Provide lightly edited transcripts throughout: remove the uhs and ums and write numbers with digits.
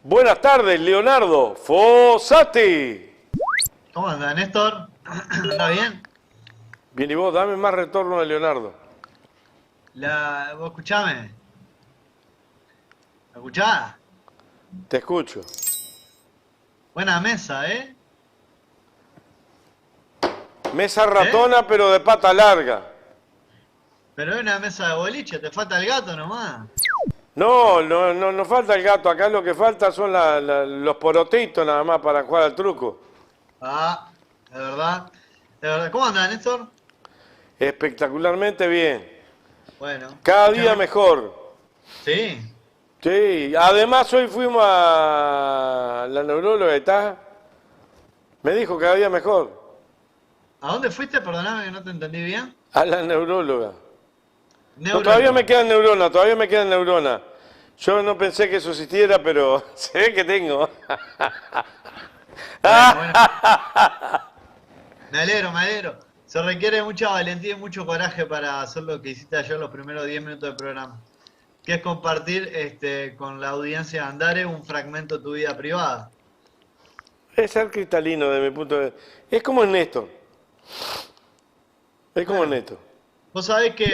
Buenas tardes, Leonardo Fossati. ¿Cómo anda, Néstor? ¿Anda bien? Bien, y vos, dame más retorno de Leonardo. Vos escuchame. ¿Me escuchás? Te escucho. Buena mesa, ¿eh? Mesa ¿Eh? ratona, pero de pata larga. Pero es una mesa de boliche, te falta el gato nomás. No, no, no, no falta el gato. Acá lo que falta son los porotitos nada más para jugar al truco. Ah, de verdad. De verdad. ¿Cómo anda, Néstor? Espectacularmente bien. Bueno, Cada día escúchame. mejor. Sí. Sí, además hoy fuimos a la neuróloga, ¿está? Me dijo cada día mejor. ¿A dónde fuiste? Perdóname que no te entendí bien. A la neuróloga. No, todavía me Neuróloga. quedan neuronas, todavía me quedan neuronas. Yo no pensé que eso existiera, pero se ve que tengo. Bueno, bueno. Me alegro, me alegro. Se requiere mucha valentía y mucho coraje para hacer lo que hiciste ayer los primeros 10 minutos del programa, que es compartir con la audiencia de Andare un fragmento de tu vida privada. Es ser cristalino de mi punto de vista. Es como Ernesto, es como Bueno, Ernesto. vos sabés que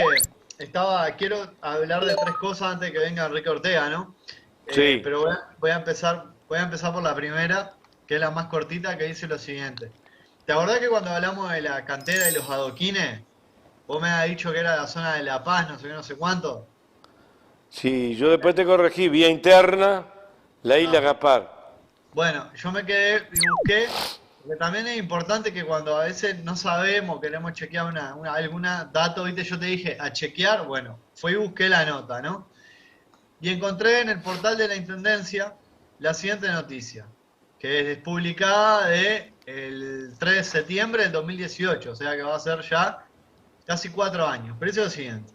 quiero hablar de tres cosas antes de que venga Enrique Ortega, ¿no? Sí, Pero voy a empezar por la primera, que es la más cortita, que dice lo siguiente. ¿Te acordás que cuando hablamos de la cantera y los adoquines, vos me has dicho que era la zona de La Paz, no sé qué, no sé cuánto? sí, yo después te corregí, vía interna, la isla Ah, Gaspar. bueno, yo me quedé y busqué, porque también es importante que cuando a veces no sabemos, queremos chequear alguna dato, ¿viste? Yo te dije a chequear, bueno, fui y busqué la nota, ¿no? Y encontré en el portal de la Intendencia la siguiente noticia, que es publicada el 3 de septiembre del 2018, o sea que va a ser ya casi 4 años. Pero dice lo siguiente.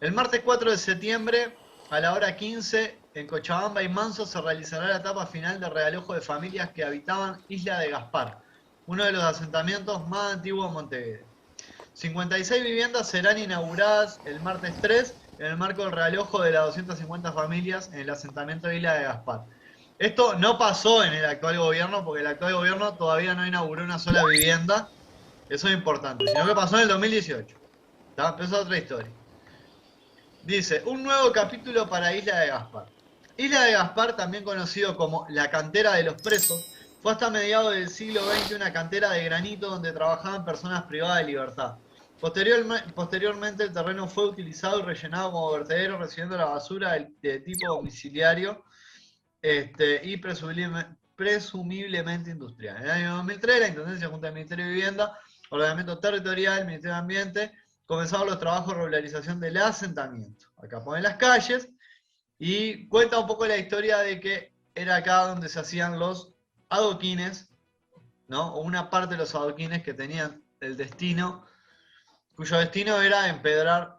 El martes 4 de septiembre, a la hora 15, en Cochabamba y Manso se realizará la etapa final de realojo de familias que habitaban Isla de Gaspar, uno de los asentamientos más antiguos de Montevideo. 56 viviendas serán inauguradas el martes 3 en el marco del realojo de las 250 familias en el asentamiento de Isla de Gaspar. Esto no pasó en el actual gobierno porque el actual gobierno todavía no inauguró una sola vivienda, eso es importante, sino que pasó en el 2018. ¿Está? Pero esa es otra historia. Dice, un nuevo capítulo para Isla de Gaspar. Isla de Gaspar, también conocido como la cantera de los presos, fue hasta mediados del siglo XX una cantera de granito donde trabajaban personas privadas de libertad. Posteriormente el terreno fue utilizado y rellenado como vertedero, recibiendo la basura de tipo domiciliario y presumiblemente industrial. En el año 2003, la Intendencia junto al Ministerio de Vivienda, Ordenamiento Territorial, Ministerio de Ambiente, comenzaron los trabajos de regularización del asentamiento. Acá ponen las calles y cuenta un poco la historia de que era acá donde se hacían los adoquines, ¿no? O una parte de los adoquines que tenían el destino, cuyo destino era empedrar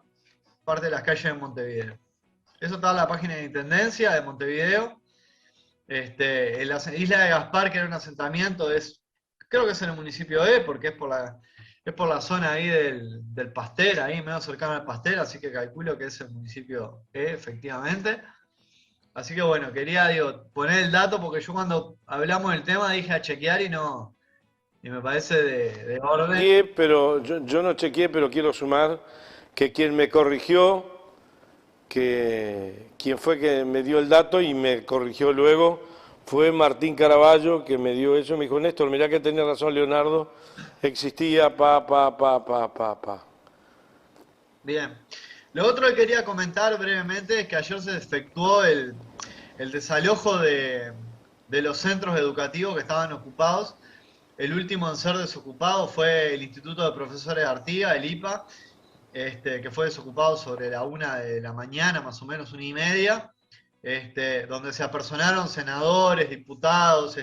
parte de las calles de Montevideo. Eso está en la página de Intendencia de Montevideo. En la isla de Gaspar, que era un asentamiento, creo que es en el municipio E, porque es por la zona ahí del Pastel, ahí medio cercano al Pastel, así que calculo que es el municipio E, efectivamente. Así que bueno, quería, digo, poner el dato porque yo cuando hablamos del tema dije a chequear y no, y me parece de orden. Pero yo no chequeé, pero quiero sumar que quien me corrigió, que quien fue que me dio el dato y me corrigió luego, fue Martín Caraballo, que me dio eso, me dijo, Néstor, mirá que tenía razón Leonardo, existía pa. Bien. Lo otro que quería comentar brevemente es que ayer se efectuó el desalojo de los centros educativos que estaban ocupados. El último en ser desocupado fue el Instituto de Profesores de Artigas, el IPA, que fue desocupado sobre la 1 de la mañana, más o menos 1:30, donde se apersonaron senadores, diputados,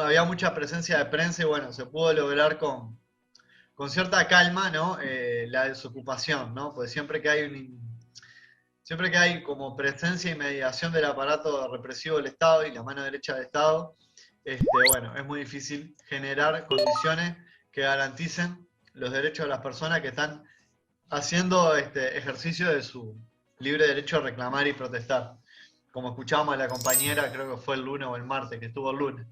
había mucha presencia de prensa y bueno, se pudo lograr con cierta calma, ¿no? La desocupación, ¿no? Pues siempre que hay como presencia y mediación del aparato represivo del Estado y la mano derecha del Estado, bueno, es muy difícil generar condiciones que garanticen los derechos de las personas que están haciendo ejercicio de su libre derecho a reclamar y protestar. como escuchábamos a la compañera, creo que fue el lunes o el martes, que estuvo el lunes.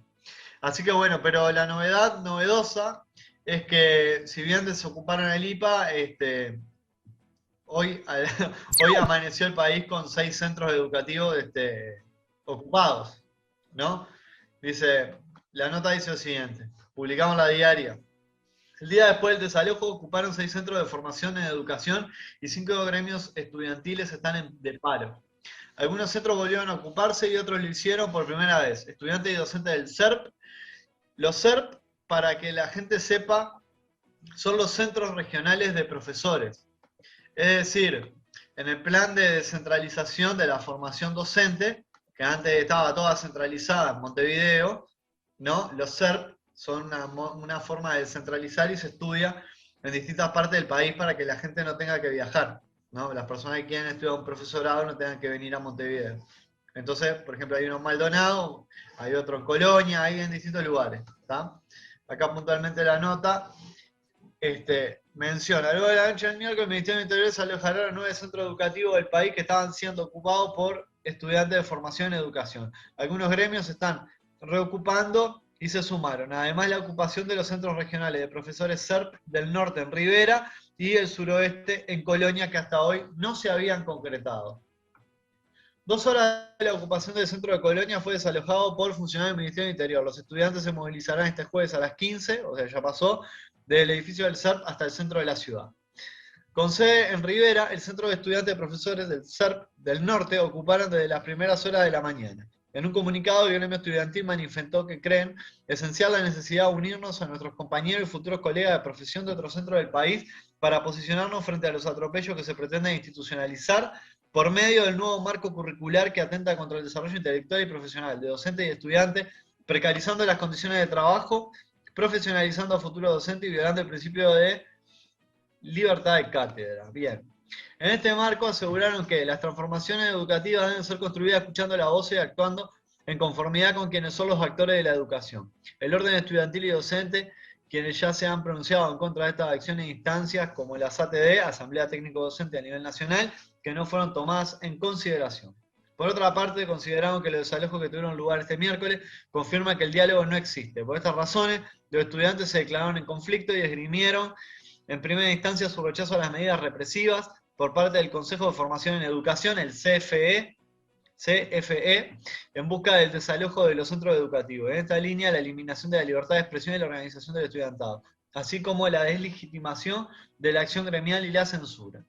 Así que bueno, pero la novedad novedosa es que si bien desocuparon el IPA, hoy, hoy amaneció el país con 6 centros educativos ocupados, ¿no? Dice, la nota dice lo siguiente, publicamos la diaria. El día después del desalojo ocuparon 6 centros de formación en educación y 5 gremios estudiantiles están de paro. Algunos centros volvieron a ocuparse y otros lo hicieron por primera vez. Estudiantes y docentes del CERP. Los CERP, para que la gente sepa, son los centros regionales de profesores. Es decir, en el plan de descentralización de la formación docente, que antes estaba toda centralizada en Montevideo, ¿no? Los CERP son una forma de descentralizar y se estudia en distintas partes del país para que la gente no tenga que viajar, ¿no? Las personas que quieren estudiar un profesorado no tengan que venir a Montevideo. Entonces, por ejemplo, hay uno en Maldonado, hay otro en Colonia, hay en distintos lugares, ¿está? Acá puntualmente la nota menciona, luego de la noche del miércoles, el Ministerio del Interior desalojará los 9 centros educativos del país que estaban siendo ocupados por estudiantes de formación en educación. Algunos gremios se están reocupando y se sumaron. Además, la ocupación de los centros regionales de profesores CERP del norte en Rivera y el suroeste en Colonia, que hasta hoy no se habían concretado. 2 horas de la ocupación del centro de Colonia fue desalojado por funcionarios del Ministerio del Interior. Los estudiantes se movilizarán este jueves a las 15, o sea, ya pasó, del edificio del CERP hasta el centro de la ciudad. Con sede en Rivera, el centro de estudiantes y profesores del CERP del norte ocuparon desde las primeras horas de la mañana. En un comunicado, el gremio estudiantil manifestó que creen esencial la necesidad de unirnos a nuestros compañeros y futuros colegas de profesión de otros centros del país para posicionarnos frente a los atropellos que se pretenden institucionalizar por medio del nuevo marco curricular que atenta contra el desarrollo intelectual y profesional de docentes y estudiantes, precarizando las condiciones de trabajo, profesionalizando a futuros docentes y violando el principio de libertad de cátedra. Bien. En este marco aseguraron que las transformaciones educativas deben ser construidas escuchando la voz y actuando en conformidad con quienes son los actores de la educación. El orden estudiantil y docente, quienes ya se han pronunciado en contra de estas acciones e instancias, como las ATD, Asamblea Técnico Docente a nivel nacional, que no fueron tomadas en consideración. Por otra parte, consideraron que los desalojos que tuvieron lugar este miércoles confirman que el diálogo no existe. Por estas razones, los estudiantes se declararon en conflicto y esgrimieron en primera instancia su rechazo a las medidas represivas por parte del Consejo de Formación en Educación, el CFE, en busca del desalojo de los centros educativos. En esta línea, la eliminación de la libertad de expresión y la organización del estudiantado, así como la deslegitimación de la acción gremial y la censura.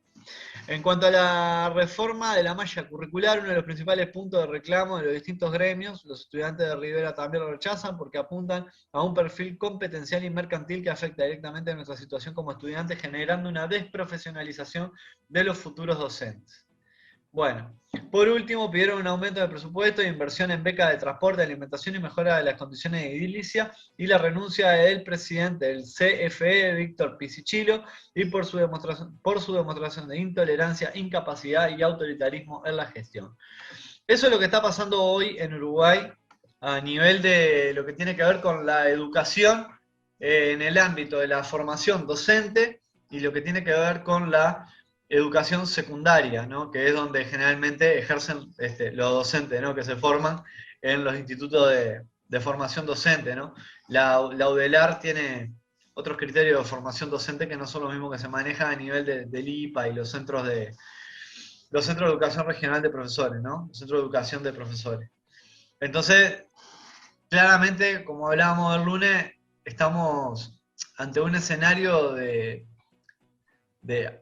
En cuanto a la reforma de la malla curricular, uno de los principales puntos de reclamo de los distintos gremios, los estudiantes de Rivera también lo rechazan porque apuntan a un perfil competencial y mercantil que afecta directamente a nuestra situación como estudiantes, generando una desprofesionalización de los futuros docentes. Bueno, por último, pidieron un aumento de presupuesto e inversión en becas de transporte, alimentación y mejora de las condiciones de edilicia, y la renuncia del presidente del CFE, Víctor Pisichillo, y por su demostración de intolerancia, incapacidad y autoritarismo en la gestión. Eso es lo que está pasando hoy en Uruguay a nivel de lo que tiene que ver con la educación en el ámbito de la formación docente y lo que tiene que ver con la educación secundaria, ¿no? Que es donde generalmente ejercen los docentes, ¿no? Que se forman en los institutos de formación docente, ¿no? La UDELAR tiene otros criterios de formación docente que no son los mismos que se manejan a nivel del IPA y los centros de educación regional de profesores, ¿no? Los centros de educación de profesores. Entonces, claramente, como hablábamos el lunes, estamos ante un escenario de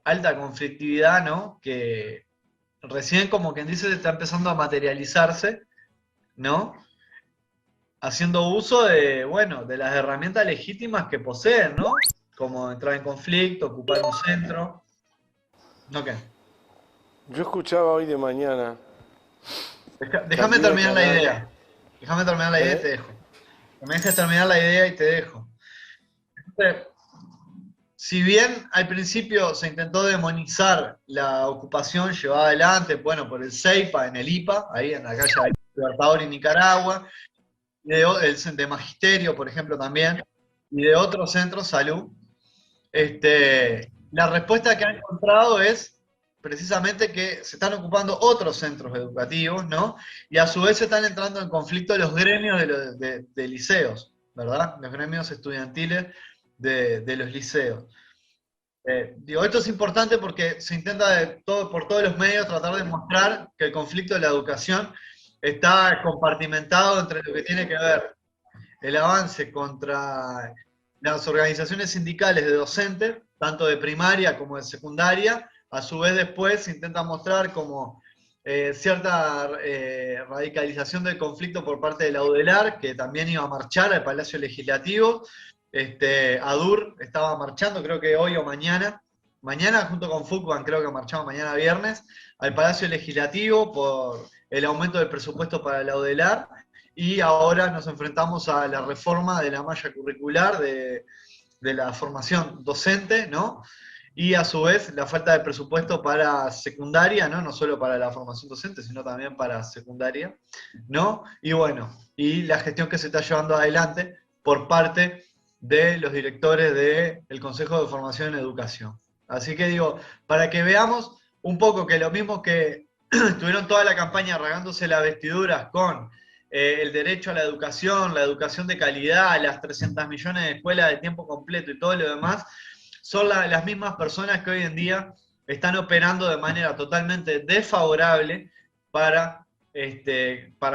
alta conflictividad, ¿no? Que recién, como quien dice, está empezando a materializarse, ¿no? Haciendo uso de, bueno, de las herramientas legítimas que poseen, ¿no? Como entrar en conflicto, ocupar un centro. ¿No qué? Yo escuchaba hoy de mañana. Déjame terminar la idea. Déjame terminar la idea y te dejo. Me dejas terminar la idea y te dejo. Si bien al principio se intentó demonizar la ocupación llevada adelante, bueno, por el CEIPA en el IPA, ahí en la calle Libertador y Nicaragua, el de Magisterio, por ejemplo, también, y de otros centros, salud, la respuesta que han encontrado es precisamente que se están ocupando otros centros educativos, ¿no? Y a su vez se están entrando en conflicto los gremios de liceos, ¿verdad? Los gremios estudiantiles de los liceos. Digo, esto es importante porque se intenta por todos los medios tratar de mostrar que el conflicto de la educación está compartimentado entre lo que tiene que ver el avance contra las organizaciones sindicales de docentes, tanto de primaria como de secundaria. A su vez después se intenta mostrar como cierta radicalización del conflicto por parte de la UDELAR, que también iba a marchar al Palacio Legislativo. ADUR estaba marchando, creo que hoy o mañana, junto con FUCBAN, creo que marchamos mañana viernes, al Palacio Legislativo por el aumento del presupuesto para la UDELAR, y ahora nos enfrentamos a la reforma de la malla curricular de la formación docente, ¿no? Y a su vez la falta de presupuesto para secundaria, ¿no? No solo para la formación docente, sino también para secundaria, ¿no? Y bueno, y la gestión que se está llevando adelante por parte de los directores del Consejo de Formación en Educación. Así que digo, para que veamos un poco que lo mismo que estuvieron toda la campaña rasgándose las vestiduras con el derecho a la educación de calidad, las 300 millones de escuelas de tiempo completo y todo lo demás, son las mismas personas que hoy en día están operando de manera totalmente desfavorable para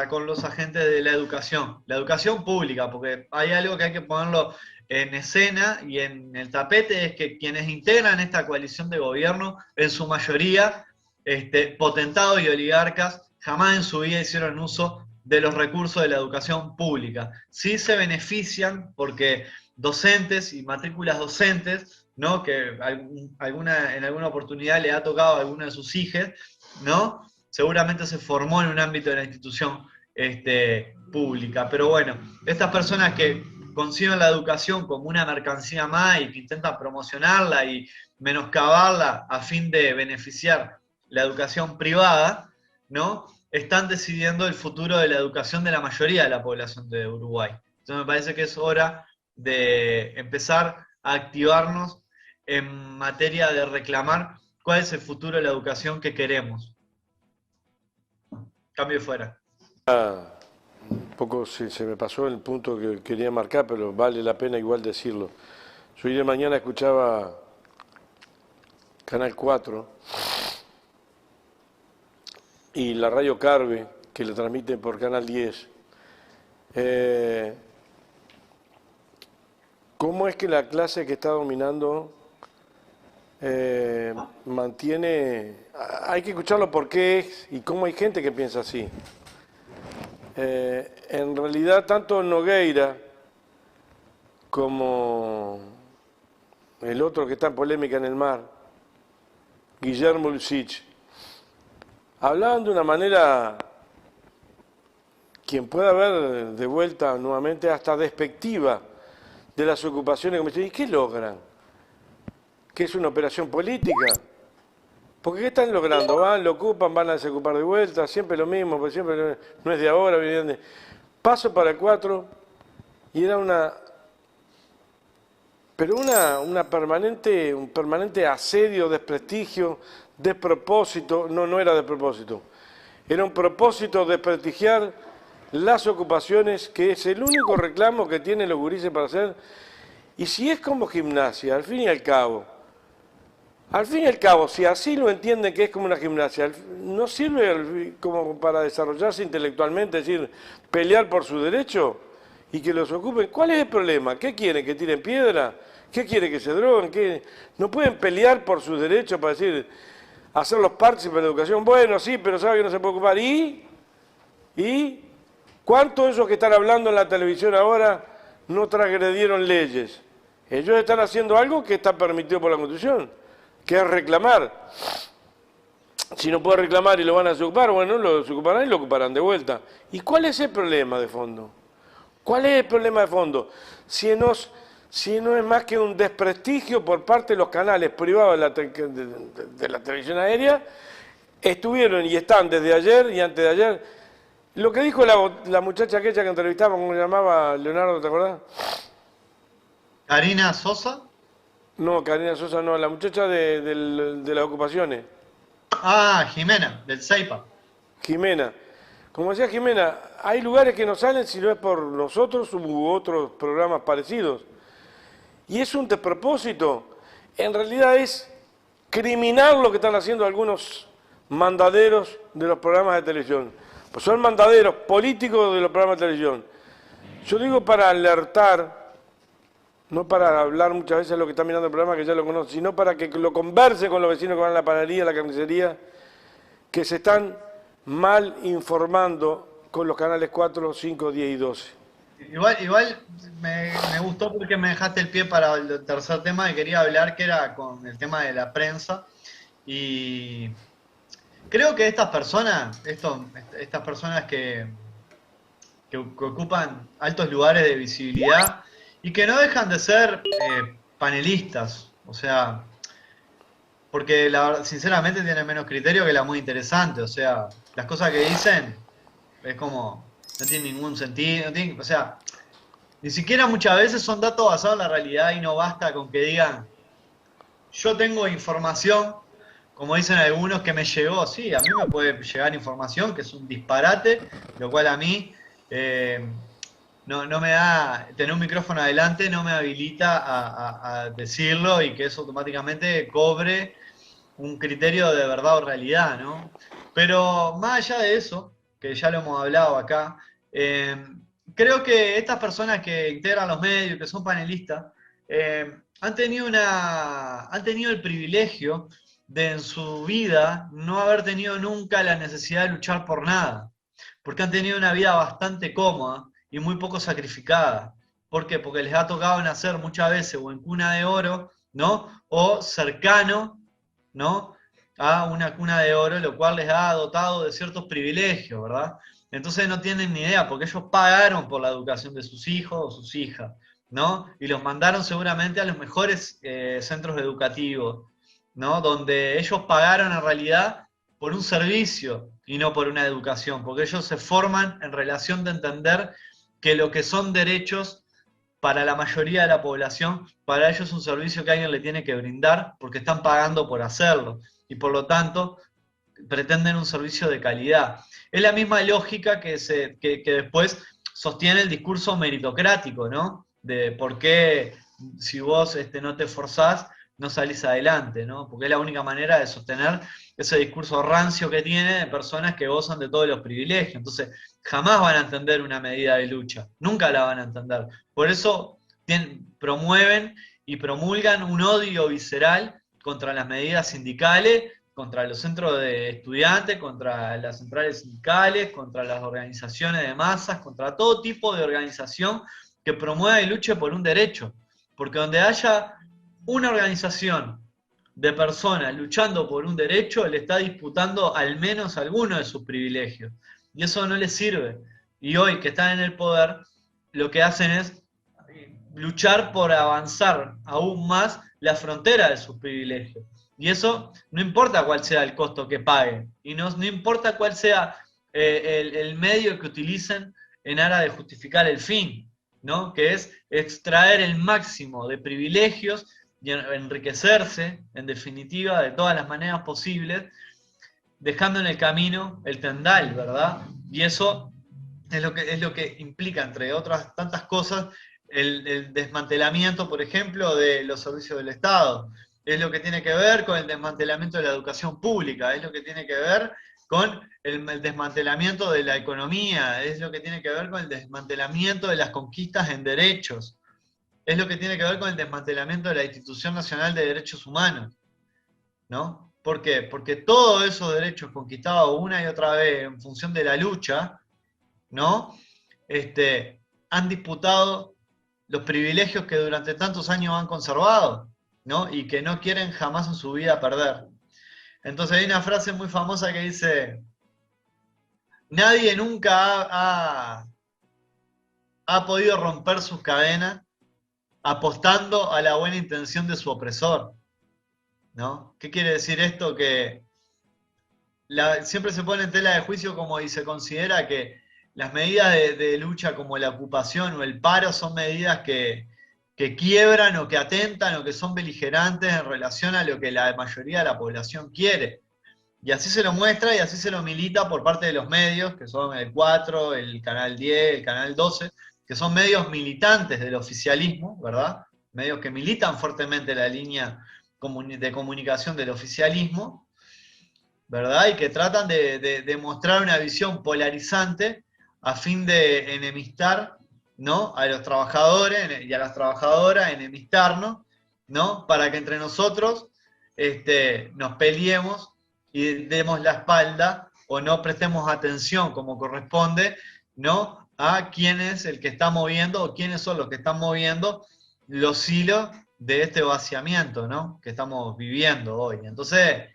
con los agentes de la educación pública, porque hay algo que hay que ponerlo en escena y en el tapete, es que quienes integran esta coalición de gobierno, en su mayoría, potentados y oligarcas, jamás en su vida hicieron uso de los recursos de la educación pública. Sí se benefician porque docentes y matrículas docentes, ¿no? Que en alguna oportunidad le ha tocado a alguno de sus hijos, ¿no? Seguramente se formó en un ámbito de la institución pública. Pero bueno, estas personas que conciben la educación como una mercancía más y que intentan promocionarla y menoscabarla a fin de beneficiar la educación privada, ¿no? Están decidiendo el futuro de la educación de la mayoría de la población de Uruguay. Entonces me parece que es hora de empezar a activarnos en materia de reclamar cuál es el futuro de la educación que queremos. Cambio fuera. Un poco se me pasó el punto que quería marcar, pero vale la pena igual decirlo. Yo hoy de mañana escuchaba Canal 4 y la radio Carve, que lo transmiten por Canal 10. ¿Cómo es que la clase que está dominando mantiene? Hay que escucharlo por qué es y cómo hay gente que piensa así. En realidad, tanto Nogueira como el otro que está en polémica en el mar, Guillermo Lucich, hablaban de una manera, quien pueda ver de vuelta nuevamente, hasta despectiva de las ocupaciones. Como dice, ¿y qué logran? ¿Qué es una operación política? Porque ¿qué están logrando? Van, lo ocupan, van a desocupar de vuelta, siempre lo mismo, porque siempre no es de ahora, vienen de... Paso para el 4 y era un permanente asedio, desprestigio, despropósito. No era despropósito, era un propósito de desprestigiar las ocupaciones, que es el único reclamo que tienen los gurises para hacer. Y si es como gimnasia, al fin y al cabo, si así lo entienden que es como una gimnasia, no sirve como para desarrollarse intelectualmente, es decir, pelear por su derecho y que los ocupen. ¿Cuál es el problema? ¿Qué quieren? ¿Que tiren piedra? ¿Qué quieren? ¿Que se droguen? ¿Qué? No pueden pelear por sus derechos para decir, hacerlos partícipes de la educación. Bueno, sí, pero sabe que no se puede ocupar. ¿Y? ¿Cuántos de esos que están hablando en la televisión ahora no transgredieron leyes? Ellos están haciendo algo que está permitido por la Constitución, que es reclamar. Si no puede reclamar y lo van a desocupar, bueno, lo desocuparán y lo ocuparán de vuelta. ¿Y cuál es el problema de fondo? ¿Cuál es el problema de fondo? Si no es más que un desprestigio por parte de los canales privados de la televisión aérea, estuvieron y están desde ayer y antes de ayer. Lo que dijo la muchacha aquella que entrevistamos, ¿cómo se llamaba, Leonardo, te acordás? ¿Karina Sosa? No, Karina Sosa no, la muchacha de las ocupaciones. Jimena, del Seipa. Jimena. Como decía Jimena, hay lugares que no salen si no es por nosotros u otros programas parecidos. Y es un despropósito. En realidad es criminal lo que están haciendo algunos mandaderos de los programas de televisión. Pues son mandaderos políticos de los programas de televisión. Yo digo para alertar, no para hablar muchas veces de lo que está mirando el programa, que ya lo conocen, sino para que lo converse con los vecinos que van a la panadería, a la carnicería, que se están mal informando con los canales 4, 5, 10 y 12. Igual me gustó porque me dejaste el pie para el tercer tema que quería hablar, que era con el tema de la prensa. Y creo que estas personas, estas personas que ocupan altos lugares de visibilidad y que no dejan de ser panelistas, o sea, porque sinceramente tienen menos criterio que la muy interesante, o sea, las cosas que dicen es como, no tiene ningún sentido, o sea, ni siquiera muchas veces son datos basados en la realidad y no basta con que digan, yo tengo información, como dicen algunos, que me llegó, sí, a mí me puede llegar información que es un disparate, lo cual a mí no me da, tener un micrófono adelante no me habilita a decirlo y que eso automáticamente cobre un criterio de verdad o realidad, ¿no? Pero más allá de eso, que ya lo hemos hablado acá, creo que estas personas que integran los medios, que son panelistas, han tenido el privilegio de en su vida no haber tenido nunca la necesidad de luchar por nada, porque han tenido una vida bastante cómoda y muy poco sacrificada. ¿Por qué? Porque les ha tocado nacer muchas veces o en cuna de oro, ¿no? O cercano, ¿no?, a una cuna de oro, lo cual les ha dotado de ciertos privilegios, ¿verdad? Entonces no tienen ni idea, porque ellos pagaron por la educación de sus hijos o sus hijas, ¿no? Y los mandaron seguramente a los mejores centros educativos, ¿no? Donde ellos pagaron en realidad por un servicio y no por una educación, porque ellos se forman en relación de entender que lo que son derechos para la mayoría de la población, para ellos es un servicio que alguien le tiene que brindar porque están pagando por hacerlo y por lo tanto pretenden un servicio de calidad. Es la misma lógica que después sostiene el discurso meritocrático, ¿no? De por qué si vos no te esforzás, no salís adelante, ¿no? Porque es la única manera de sostener ese discurso rancio que tiene de personas que gozan de todos los privilegios. Entonces, jamás van a entender una medida de lucha, nunca la van a entender. Por eso promueven y promulgan un odio visceral contra las medidas sindicales, contra los centros de estudiantes, contra las centrales sindicales, contra las organizaciones de masas, contra todo tipo de organización que promueva y luche por un derecho. Porque donde haya una organización de personas luchando por un derecho, le está disputando al menos alguno de sus privilegios. Y eso no les sirve. Y hoy que están en el poder, lo que hacen es luchar por avanzar aún más la frontera de sus privilegios. Y eso no importa cuál sea el costo que paguen, y no importa cuál sea el medio que utilicen en aras de justificar el fin, ¿no? Que es extraer el máximo de privilegios y enriquecerse, en definitiva, de todas las maneras posibles, dejando en el camino el tendal, ¿verdad? Y eso es lo que implica, entre otras tantas cosas, el desmantelamiento, por ejemplo, de los servicios del Estado. Es lo que tiene que ver con el desmantelamiento de la educación pública, es lo que tiene que ver con el desmantelamiento de la economía, es lo que tiene que ver con el desmantelamiento de las conquistas en derechos, es lo que tiene que ver con el desmantelamiento de la Institución Nacional de Derechos Humanos, ¿no? ¿Por qué? Porque todos esos derechos conquistados una y otra vez en función de la lucha, ¿no? Han disputado los privilegios que durante tantos años han conservado, ¿no? Y que no quieren jamás en su vida perder. Entonces hay una frase muy famosa que dice: nadie nunca ha podido romper sus cadenas apostando a la buena intención de su opresor, ¿no? ¿Qué quiere decir esto? Que siempre se pone en tela de juicio y se considera que las medidas de lucha como la ocupación o el paro son medidas que quiebran o que atentan o que son beligerantes en relación a lo que la mayoría de la población quiere. Y así se lo muestra y así se lo milita por parte de los medios, que son el 4, el Canal 10, el Canal 12, que son medios militantes del oficialismo, ¿verdad? Medios que militan fuertemente la línea de comunicación del oficialismo, ¿verdad? Y que tratan de mostrar una visión polarizante a fin de enemistar, ¿no? A los trabajadores y a las trabajadoras, enemistarnos, ¿no? Para que entre nosotros nos peleemos y demos la espalda o no prestemos atención como corresponde, ¿no? A quién es el que está moviendo o quiénes son los que están moviendo los hilos de este vaciamiento, ¿no? Que estamos viviendo hoy. Entonces,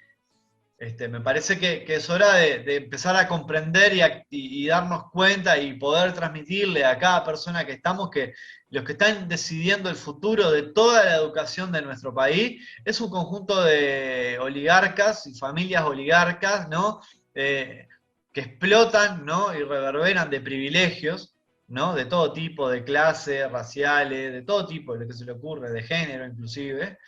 me parece que es hora de empezar a comprender y darnos cuenta y poder transmitirle a cada persona que estamos que los que están decidiendo el futuro de toda la educación de nuestro país es un conjunto de oligarcas y familias oligarcas, ¿no? Que explotan, ¿no? Y reverberan de privilegios, ¿no? De todo tipo, de clases, raciales, de todo tipo, de lo que se le ocurre, de género inclusive,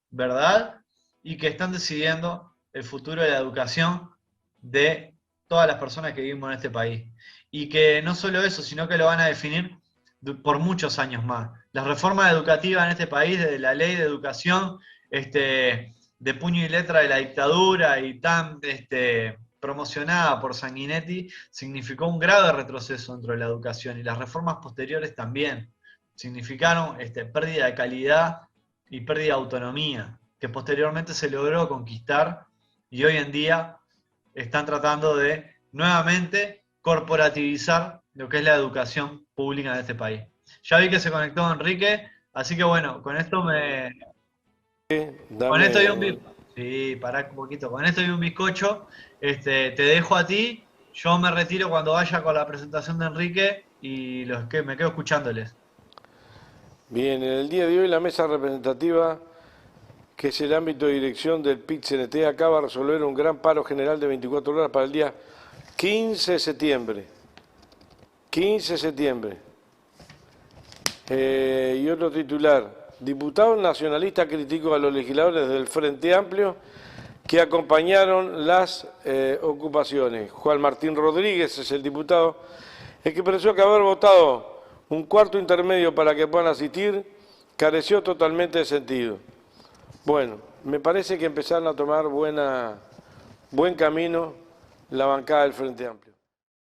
¿verdad? Y que están decidiendo el futuro de la educación de todas las personas que vivimos en este país. Y que no solo eso, sino que lo van a definir por muchos años más. Las reformas educativas en este país, desde la ley de educación, de puño y letra de la dictadura y tan promocionada por Sanguinetti, significó un grave retroceso dentro de la educación. Y las reformas posteriores también significaron pérdida de calidad y pérdida de autonomía, que posteriormente se logró conquistar y hoy en día están tratando de nuevamente corporativizar lo que es la educación pública en este país. Ya vi que se conectó Enrique, así que bueno, con esto con esto y un bizcocho. Sí, pará un poquito. Con esto y un bizcocho, te dejo a ti. Yo me retiro cuando vaya con la presentación de Enrique y los que me quedo escuchándoles. Bien, en el día de hoy la mesa representativa, que es el ámbito de dirección del PIT-CNT, acaba de resolver un gran paro general de 24 horas para el día 15 de septiembre. 15 de septiembre. Y otro titular. Diputado nacionalista criticó a los legisladores del Frente Amplio que acompañaron las ocupaciones. Juan Martín Rodríguez es el diputado, el que pensó que haber votado un cuarto intermedio para que puedan asistir careció totalmente de sentido. Bueno, me parece que empezaron a tomar buen camino la bancada del Frente Amplio.